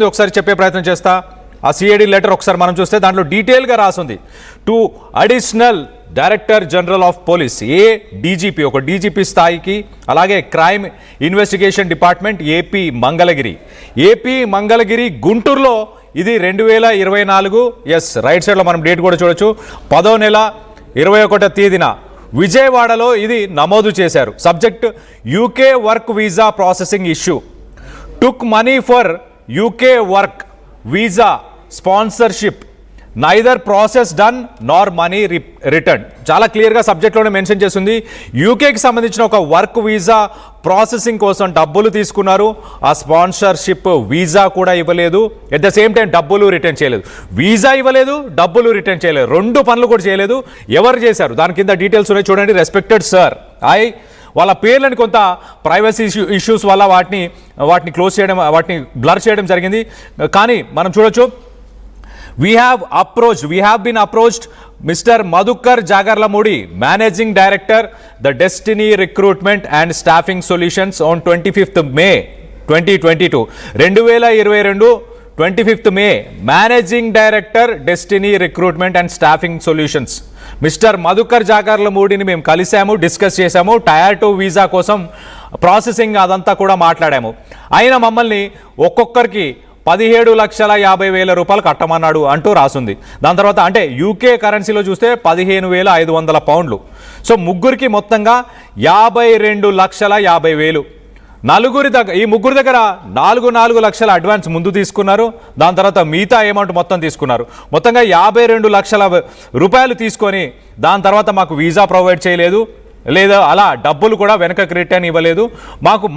ఒకసారి చెప్పే ప్రయత్నం చేస్తా. ఆ సిఐడి లెటర్ ఒకసారి మనం చూస్తే దాంట్లో డీటెయిల్గా రాసింది. To additional director general of police, A DGP, ఒక డీజీపీ స్థాయికి, అలాగే crime investigation department AP Mangalagiri గుంటూరులో ఇది 2024. ఎస్, రైట్ సైడ్లో మనం డేట్ కూడా చూడొచ్చు. 10వ నెల 21వ తేదీన విజయవాడలో ఇది నమోదు చేశారు. Subject UK work visa processing issue. Took money for UK work visa sponsorship, neither process done Nar money return. చాలా క్లియర్గా సబ్జెక్ట్లోనే మెన్షన్ చేస్తుంది. యూకేకి సంబంధించిన ఒక వర్క్ వీసా ప్రాసెసింగ్ కోసం డబ్బులు తీసుకున్నారు, ఆ స్పాన్సర్షిప్ వీసా కూడా ఇవ్వలేదు, ఎట్ ద సేమ్ టైం డబ్బులు రిటర్న్ చేయలేదు. వీసా ఇవ్వలేదు, డబ్బులు రిటర్న్ చేయలేదు, రెండు పనులు కూడా చేయలేదు. ఎవరు చేశారు దాని కింద డీటెయిల్స్ ఉన్నాయి చూడండి. రెస్పెక్టెడ్ సార్, వాళ్ళ పేర్లను కొంత ప్రైవసీ ఇష్యూస్ వల్ల వాటిని క్లోజ్ చేయడం, వాటిని బ్లర్ చేయడం జరిగింది. కానీ మనం చూడొచ్చు, we have been approached Mr. Madhukar Jagarlamudi, Managing Director, the Destiny Recruitment and Staffing Solutions on 25th May 2022. 2022 25th May, Managing Director, Destiny Recruitment and Staffing Solutions. Mister Madhukar జాగర్లమూడిని మేము కలిసాము, డిస్కస్ చేశాము, టైర్ 2 వీసా కోసం processing అదంతా కూడా మాట్లాడాము. ఆయన మమ్మల్ని ఒక్కొక్కరికి 17,50,000 రూపాయలు కట్టమన్నాడు అంటూ రాసుంది. దాని తర్వాత అంటే యూకే కరెన్సీలో చూస్తే 15,500 పౌండ్లు. సో ముగ్గురికి మొత్తంగా 52,50,000. ఈ ముగ్గురు దగ్గర 4 లక్షల అడ్వాన్స్ ముందు తీసుకున్నారు. దాని తర్వాత మిగతా అమౌంట్ మొత్తం తీసుకున్నారు. మొత్తంగా 52 లక్షల రూపాయలు తీసుకొని దాని తర్వాత మాకు వీసా ప్రొవైడ్ చేయలేదు, లేదా అలా డబ్బులు కూడా వెనకకి రిటర్న్ ఇవ్వలేదు.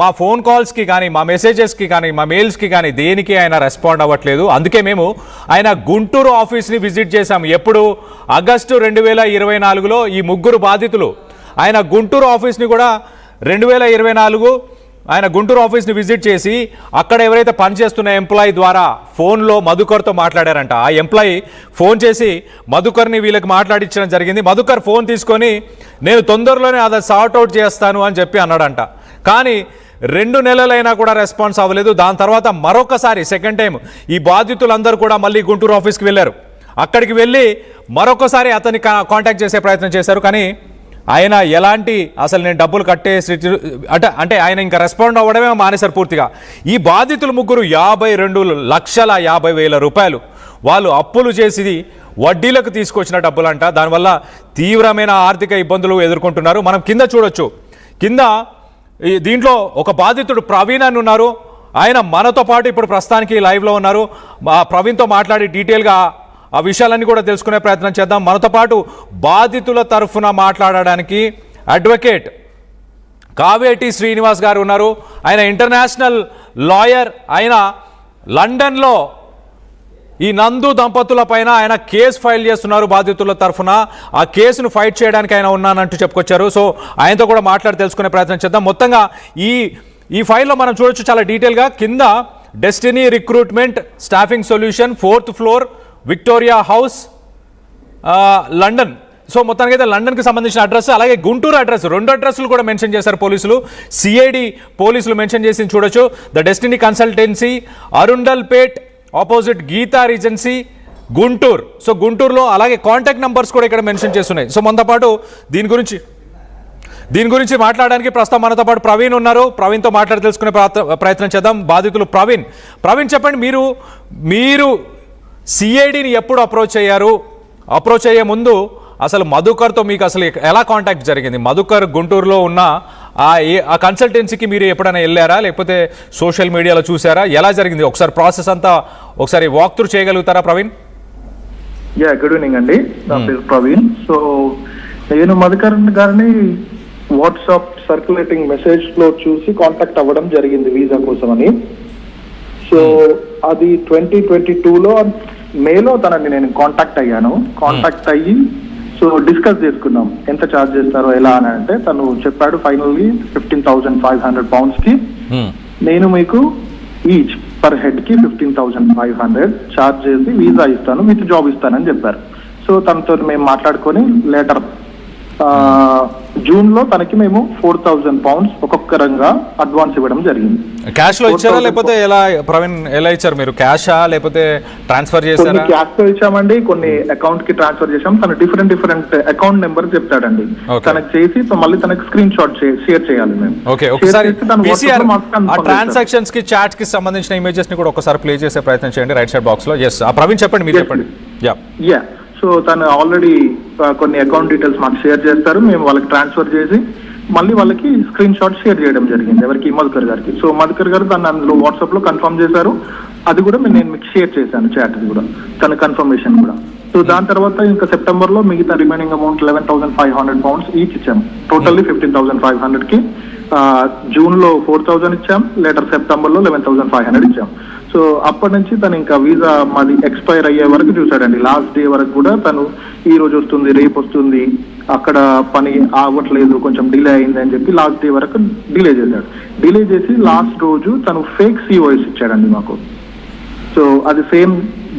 మా ఫోన్ కాల్స్కి కానీ, మా మెసేజెస్కి కానీ, మా మెయిల్స్కి కానీ దేనికి ఆయన రెస్పాండ్ అవ్వట్లేదు. అందుకే మేము ఆయన గుంటూరు ఆఫీస్ని విజిట్ చేశాము. ఎప్పుడు? ఆగస్టు 2024లో ఈ ముగ్గురు బాధితులు ఆయన గుంటూరు ఆఫీస్ని కూడా 2024 ఆయన గుంటూరు ఆఫీస్ని విజిట్ చేసి అక్కడ ఎవరైతే పనిచేస్తున్న ఎంప్లాయీ ద్వారా ఫోన్లో మధుకర్తో మాట్లాడారంట. ఆ ఎంప్లాయీ ఫోన్ చేసి మధుకర్ని వీళ్ళకి మాట్లాడించడం జరిగింది. మధుకర్ ఫోన్ తీసుకొని నేను తొందరలోనే అది సార్ట్అవుట్ చేస్తాను అని చెప్పి అన్నాడంట. కానీ 2 నెలలైనా కూడా రెస్పాన్స్ అవ్వలేదు. దాని తర్వాత మరొకసారి సెకండ్ టైం ఈ బాధితులందరూ కూడా మళ్ళీ గుంటూరు ఆఫీస్కి వెళ్ళారు. అక్కడికి వెళ్ళి మరొకసారి అతన్ని కాంటాక్ట్ చేసే ప్రయత్నం చేశారు. కానీ ఆయన ఎలాంటి అసలు నేను డబ్బులు కట్టే అంటే ఆయన ఇంకా రెస్పాండ్ అవ్వడమే మానేశారు పూర్తిగా. ఈ బాధితులు ముగ్గురు 52,50,000 రూపాయలు వాళ్ళు అప్పులు చేసి వడ్డీలకు తీసుకొచ్చిన డబ్బులంట. దానివల్ల తీవ్రమైన ఆర్థిక ఇబ్బందులు ఎదుర్కొంటున్నారు. మనం కింద చూడొచ్చు. కింద దీంట్లో ఒక బాధితుడు ప్రవీణ్ అని ఉన్నారు. ఆయన మనతో పాటు ఇప్పుడు ప్రస్తుతానికి లైవ్లో ఉన్నారు. ప్రవీణ్తో మాట్లాడి డీటెయిల్గా ఆ విషయాలన్నీ కూడా తెలుసుకునే ప్రయత్నం చేద్దాం. మనతో పాటు బాధితుల తరఫున మాట్లాడడానికి అడ్వకేట్ కావేటి శ్రీనివాస్ గారు ఉన్నారు. ఆయన ఇంటర్నేషనల్ లాయర్. ఆయన లండన్లో ఈ నందు దంపతుల పైన ఆయన కేసు ఫైల్ చేస్తున్నారు బాధితుల తరఫున. ఆ కేసును ఫైట్ చేయడానికి ఆయన ఉన్నానంటూ చెప్పుకొచ్చారు. సో ఆయనతో కూడా మాట్లాడి తెలుసుకునే ప్రయత్నం చేద్దాం. మొత్తంగా ఈ ఫైల్లో మనం చూడొచ్చు చాలా డీటెయిల్గా. కింద destiny recruitment staffing solution, 4th floor, Victoria house, London. So మొత్తానికి అయితే లండన్కి సంబంధించిన అడ్రస్, అలాగే గుంటూరు అడ్రస్, 2 అడ్రస్లు కూడా మెన్షన్ చేశారు పోలీసులు. సిఐడి పోలీసులు మెన్షన్ చేసి చూడొచ్చు. The Destiny Consultancy, Arundelpet opposite Geetha Regency, Guntur. So గుంటూరులో అలాగే కాంటాక్ట్ నెంబర్స్ కూడా ఇక్కడ మెన్షన్ చేస్తున్నాయి. సో మనతో పాటు దీని గురించి మాట్లాడడానికి ప్రస్తుతం మనతో పాటు ప్రవీణ్ ఉన్నారు. ప్రవీణ్తో మాట్లాడి తెలుసుకునే ప్రయత్నం చేద్దాం. బాధితులు ప్రవీణ్ చెప్పండి, మీరు సిఐడిని ఎప్పుడు అప్రోచ్ అయ్యారు? అప్రోచ్ అయ్యే ముందు అసలు మధుకర్తో మీకు అసలు ఎలా కాంటాక్ట్ జరిగింది? మధుకర్ గుంటూరులో ఉన్న ఆ కన్సల్టెన్సీకి మీరు ఎప్పుడైనా వెళ్ళారా, లేకపోతే సోషల్ మీడియాలో చూసారా? ఎలా జరిగింది ఒకసారి ప్రాసెస్ అంతా ఒకసారి వాక్ త్రూ చేయగలుగుతారా ప్రవీణ్? గుడ్ ఈవినింగ్ అండి, నా పేరు ప్రవీణ్. సో నేను మధుకర్ గారిని వాట్సాప్ సర్క్యులేటింగ్ మెసేజ్ లో చూసి కాంటాక్ట్ అవ్వడం జరిగింది వీసా కోసమని. సో అది 2022లో మేలో తనని నేను కాంటాక్ట్ అయ్యాను. కాంటాక్ట్ అయ్యి సో డిస్కస్ చేసుకున్నాం ఎంత ఛార్జ్ చేస్తారో ఎలా అని. అంటే తను చెప్పాడు ఫైనల్లీ 15,500 pounds కి నేను మీకు ఈచ్ పర్ హెడ్ కి 15,500 ఛార్జ్ చేసి వీసా ఇస్తాను, మీకు జాబ్ ఇస్తానని చెప్పారు. సో తనతో మేము మాట్లాడుకొని లేటర్ జూన్ లో తనకి మేము 4,000 pounds ఒక్కొక్కరంగా అడ్వాన్స్ ఇవ్వడం జరిగింది. క్యాష్ లో ఇచ్చారా లేకపోతే ఎలా ప్రవీణ్ ఎలా ఇచ్చారు మీరు? క్యాషా లేకపోతే ట్రాన్స్ఫర్ కొన్ని చేశారా? క్యాష్ తో ఇచ్చామండి, కొన్ని అకౌంట్ కి ట్రాన్స్ఫర్ చేసాం. తను డిఫరెంట్ అకౌంట్ నెంబర్ చెప్తాడండి. తనకు చేసి మళ్ళీ తనకి స్క్రీన్ షాట్ షేర్ చేయాలి మేము. ఓకే, ఒకసారి పీసీఆర్ ఆ ట్రాన్సాక్షన్స్ కి చాట్ కి సంబంధించిన ఇమేజెస్ ని కూడా ఒకసారి ప్లే చేసే ప్రయత్నం చేయండి రైట్ సైడ్ బాక్స్ లో. ఎస్ ప్రవీణ్ చెప్పండి, మీరు చెప్పండి. యా సో తను ఆల్రెడీ కొన్ని అకౌంట్ డీటెయిల్స్ మాకు షేర్ చేస్తారు, మేము వాళ్ళకి ట్రాన్స్ఫర్ చేసి మళ్ళీ వాళ్ళకి స్క్రీన్ షాట్ షేర్ చేయడం జరిగింది. ఎవరికి? మధుకర్ గారికి. సో మధుకర్ గారు దాన్ని అందులో వాట్సాప్ లో కన్ఫర్మ్ చేశారు. అది కూడా నేను మీకు షేర్ చేశాను, చాట్ కూడా, తన కన్ఫర్మేషన్ కూడా. సో దాని తర్వాత ఇంకా సెప్టెంబర్ లో మిగతా రిమైనింగ్ అమౌంట్ 11,500 pounds ఈచ్ ఇచ్చాము. టోటల్లీ 15,500 కి జూన్ లో 4,000 ఇచ్చాం, లేటర్ సెప్టెంబర్ లో 11,500 ఇచ్చాం. సో అప్పటి నుంచి తను ఇంకా వీసా మాది ఎక్స్పైర్ అయ్యే వరకు చూసాడండి. లాస్ట్ డే వరకు కూడా తను ఈ రోజు వస్తుంది, రేపు వస్తుంది, అక్కడ పని అవ్వట్లేదు, కొంచెం డిలే అయింది అని చెప్పి లాస్ట్ డే వరకు డిలే చేశాడు. డిలే చేసి లాస్ట్ రోజు తను ఫేక్ సిఓఎస్ ఇచ్చాడండి మాకు. సో అది సేమ్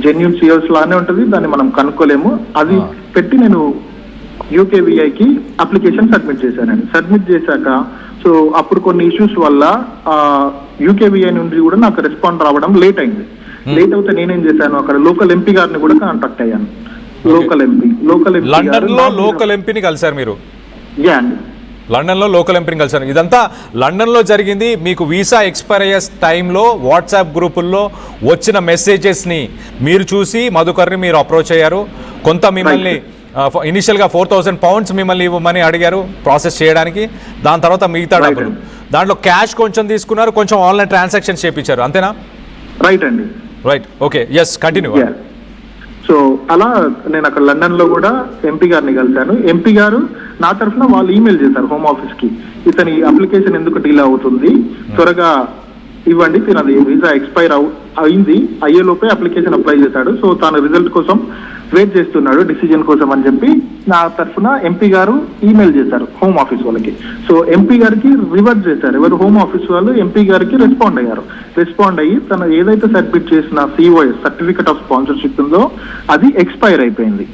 జెన్యూన్ సిఓఎస్ లానే ఉంటుంది, దాన్ని మనం కనుక్కోలేము. అది పెట్టి నేను యూకేవిఐకి అప్లికేషన్ సబ్మిట్ చేశానండి. సబ్మిట్ చేశాక సో అప్పుడు కొన్ని ఇష్యూస్ వల్ల యూకేవిఐ నుండి కూడా నాకు రెస్పాండ్ రావడం లేట్ అయింది. లేట్ అవుతే నేనేం చేశాను, అక్కడ లోకల్ ఎంపీ గారిని కూడా కాంటాక్ట్ అయ్యాను. లోకల్ ఎంపీ లండన్ లో లోకల్ ఎంపీని కలిసారు మీరు? యా అండి, లండన్ లో లోకల్ ఎంపీని కలిసారు. ఇదంతా లండన్ లో జరిగింది. మీకు వీసా ఎక్స్పైర్ అయ్యే టైంలో వాట్సాప్ గ్రూపుల్లో వచ్చిన మెసేజెస్ ని మీరు చూసి మధుకర్ని మీరు అప్రోచ్ అయ్యారు. కొంత మిమ్మల్ని ఇనిషియల్గా 4,000 pounds మిమ్మల్ని ఇవ్వమని అడిగారు ప్రాసెస్ చేయడానికి. దాని తర్వాత మిగతా డబ్బులు, దాంట్లో క్యాష్ కొంచెం తీసుకున్నారు, కొంచెం ఆన్లైన్ ట్రాన్సాక్షన్స్ చేయించారు, అంతేనా? రైట్ అండి, right. Okay, yes continue. So అలా నేను అక్కడ లండన్ లో కూడా ఎంపీ గారిని కలిశాను. ఎంపీ గారు నా తరఫున వాళ్ళు ఈమెయిల్ చేశారు హోమ్ ఆఫీస్ కి, ఇతని అప్లికేషన్ ఎందుకు డిలే అవుతుంది, త్వరగా ఇవ్వండి, తినది వీసా ఎక్స్పైర్ అయింది, అయ్యేలోపే అప్లికేషన్ అప్లై చేశాడు. సో తాను రిజల్ట్ కోసం వెయిట్ చేస్తున్నాడు, డిసిజన్ కోసం అని చెప్పి నా తరఫున ఎంపీ గారు ఈమెయిల్ చేశారు హోమ్ ఆఫీస్ వాళ్ళకి. సో ఎంపీ గారికి రివర్ట్ చేశారు, ఎవరు? హోమ్ ఆఫీస్ వాళ్ళు ఎంపీ గారికి రెస్పాండ్ అయ్యారు. రెస్పాండ్ అయ్యి తను ఏదైతే సబ్మిట్ చేసిన సిఓఎస్ సర్టిఫికెట్ ఆఫ్ స్పాన్సర్షిప్ ఉందో అది ఎక్స్పైర్ అయిపోయింది.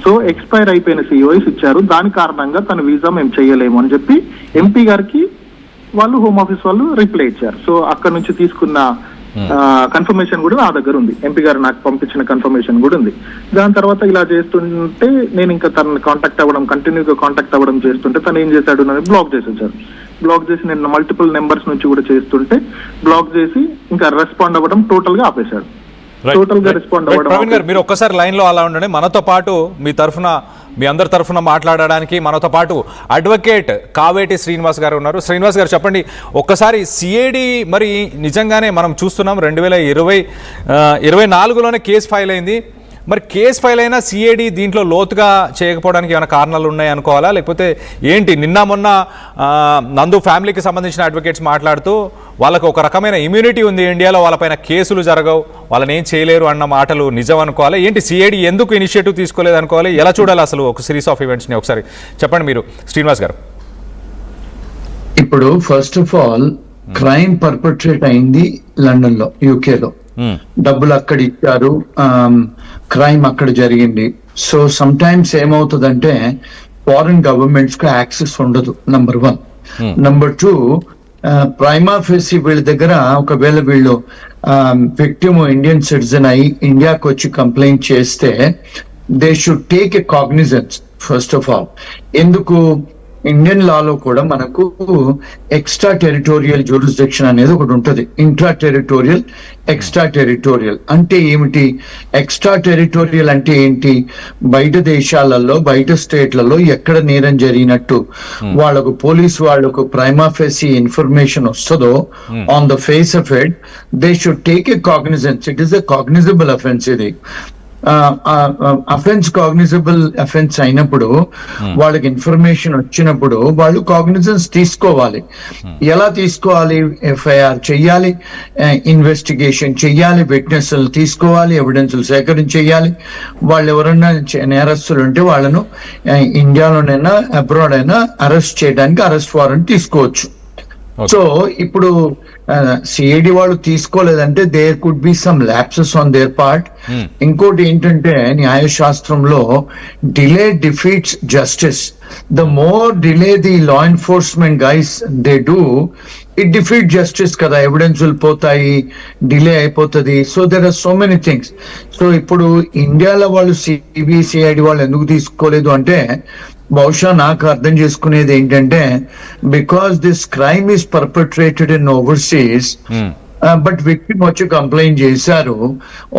సో ఎక్స్పైర్ అయిపోయిన సిఓఎస్ ఇచ్చారు, దాని కారణంగా తన వీసా మేము చేయలేము అని చెప్పి ఎంపీ గారికి వాళ్ళు హోమ్ ఆఫీస్ వాళ్ళు రిప్లై ఇచ్చారు. సో అక్కడ నుంచి తీసుకున్న కన్ఫర్మేషన్ కూడా నా దగ్గర ఉంది, ఎంపీ గారు నాకు పంపించిన కన్ఫర్మేషన్ కూడా ఉంది. దాని తర్వాత ఇలా చేస్తుంటే నేను ఇంకా తనని కంటిన్యూగా కాంటాక్ట్ అవ్వడం చేస్తుంటే తను ఏం చేశాడు, నన్ను బ్లాక్ చేసేసారు. బ్లాక్ చేసి నేను మల్టిపుల్ నెంబర్స్ నుంచి కూడా చేస్తుంటే బ్లాక్ చేసి ఇంకా రెస్పాండ్ అవ్వడం టోటల్ గా ఆపేశాడు. టోటల్ గా రెస్పాండ్ అవ్వడం. ప్రవీణ్ గారు, మీరు ఒక్కసారి లైన్ లో అలా ఉండండి. మనతో పాటు మీ అందరి తరఫున మాట్లాడడానికి మనతో పాటు అడ్వకేట్ కావేటి శ్రీనివాస్ గారు ఉన్నారు. శ్రీనివాస్ గారు చెప్పండి, ఒక్కసారి సిఐడి మరి నిజంగానే మనం చూస్తున్నాం 2024లోనే కేసు ఫైల్ అయింది. మరి కేసు ఫైల్ అయినా సిఐడి దీంట్లో లోతుగా చేయకపోవడానికి ఏమైనా కారణాలు ఉన్నాయి అనుకోవాలా, లేకపోతే ఏంటి? నిన్న మొన్న నందు ఫ్యామిలీకి సంబంధించిన అడ్వకేట్స్ మాట్లాడుతూ వాళ్ళకు ఒక రకమైన ఇమ్యూనిటీ ఉంది ఇండియాలో, వాళ్ళపైన కేసులు జరగవు, వాళ్ళని ఏం చేయలేరు అన్న మాటలు నిజం అనుకోవాలి. ఏంటి సిఐడి ఎందుకు ఇనిషియేటివ్ తీసుకోలేదు అనుకోవాలి? ఎలా చూడాలి అసలు ఒక సిరీస్ ఆఫ్ ఈవెంట్స్ని? ఒకసారి చెప్పండి మీరు శ్రీనివాస్ గారు. ఇప్పుడు ఫస్ట్ ఆఫ్ ఆల్ క్రైమ్ పర్పట్రేట్ అయింది లండన్ లో, యూకేలో. డబ్బులు అక్కడ ఇచ్చారు, క్రైమ్ అక్కడ జరిగింది. సో సమ్ టైమ్స్ ఏమవుతుందంటే ఫారిన్ గవర్నమెంట్స్ కు యాక్సెస్ ఉండదు, నంబర్ 1. నంబర్ 2, ప్రైమా ఫేసి వీళ్ళ దగ్గర ఒకవేళ వీళ్ళు విక్టిమ్ ఇండియన్ సిటిజన్ అయి ఇండియాకి వచ్చి కంప్లైంట్ చేస్తే they should take a cognizance first of all. ఎందుకు? ఇండియన్ లాలో కూడా మనకు ఎక్స్ట్రా టెరిటోరియల్ జ్యూరిస్డిక్షన్ అనేది ఒకటి ఉంటుంది. ఇంట్రా టెరిటోరియల్, ఎక్స్ట్రా టెరిటోరియల్ అంటే ఏమిటి? ఎక్స్ట్రా టెరిటోరియల్ అంటే ఏంటి? బయట దేశాలలో, బయట స్టేట్లలో ఎక్కడ నేరం జరిగినట్టు వాళ్ళకు పోలీసు వాళ్ళకు ప్రైమా ఫేసి ఇన్ఫర్మేషన్ వస్తుందో on the face of it they should take a cognizance. It is a cognizable offence. ఇది అఫెన్స్ కాగ్నిజబుల్ అఫెన్స్ అయినప్పుడు వాళ్ళకి ఇన్ఫర్మేషన్ వచ్చినప్పుడు వాళ్ళు కాగ్నిజెన్స్ తీసుకోవాలి. ఎలా తీసుకోవాలి? ఎఫ్ఐఆర్ చెయ్యాలి, ఇన్వెస్టిగేషన్ చెయ్యాలి, విట్నెస్లు తీసుకోవాలి, ఎవిడెన్స్లు సేకరించేయాలి. వాళ్ళు ఎవరన్నా నేరస్తులు ఉంటే వాళ్ళను ఇండియాలోనైనా అబ్రాడ్ అయినా అరెస్ట్ చేయడానికి అరెస్ట్ వారెంట్ తీసుకోవచ్చు. సో ఇప్పుడు సిఐడి వాళ్ళు తీసుకోలేదంటే there could be some lapses on their part. ఇంకోటి ఏంటంటే న్యాయశాస్త్రంలో delay defeats justice. The more delay the law enforcement guys they do, it defeat justice కదా, ఎవిడెన్స్లు పోతాయి, డిలే అయిపోతుంది. So there are so many things. So ఇప్పుడు ఇండియాలో వాళ్ళు సిబిసిఐడి వాళ్ళు ఎందుకు తీసుకోలేదు అంటే, బహుశా నాకు అర్థం చేసుకునేది ఏంటంటే, because this crime is perpetrated in overseas, but victim వచ్చి కంప్లైంట్ చేశారు,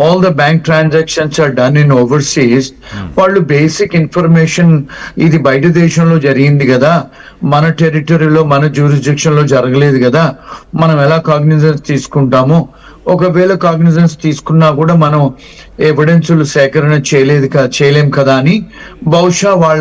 all the bank transactions are done in overseas. వాళ్ళు బేసిక్ ఇన్ఫర్మేషన్ ఇది బయట దేశంలో జరిగింది కదా, మన టెరిటరీలో మన జ్యూరిస్డిక్షన్ లో జరగలేదు కదా, మనం ఎలా కాగ్నిజెన్స్ తీసుకుంటాము, ఒకవేళ కాగ్నిజెన్స్ తీసుకున్నా కూడా మనం ఎవిడెన్సులు సేకరణ చేయలేం కదా అని బహుశా వాళ్ళ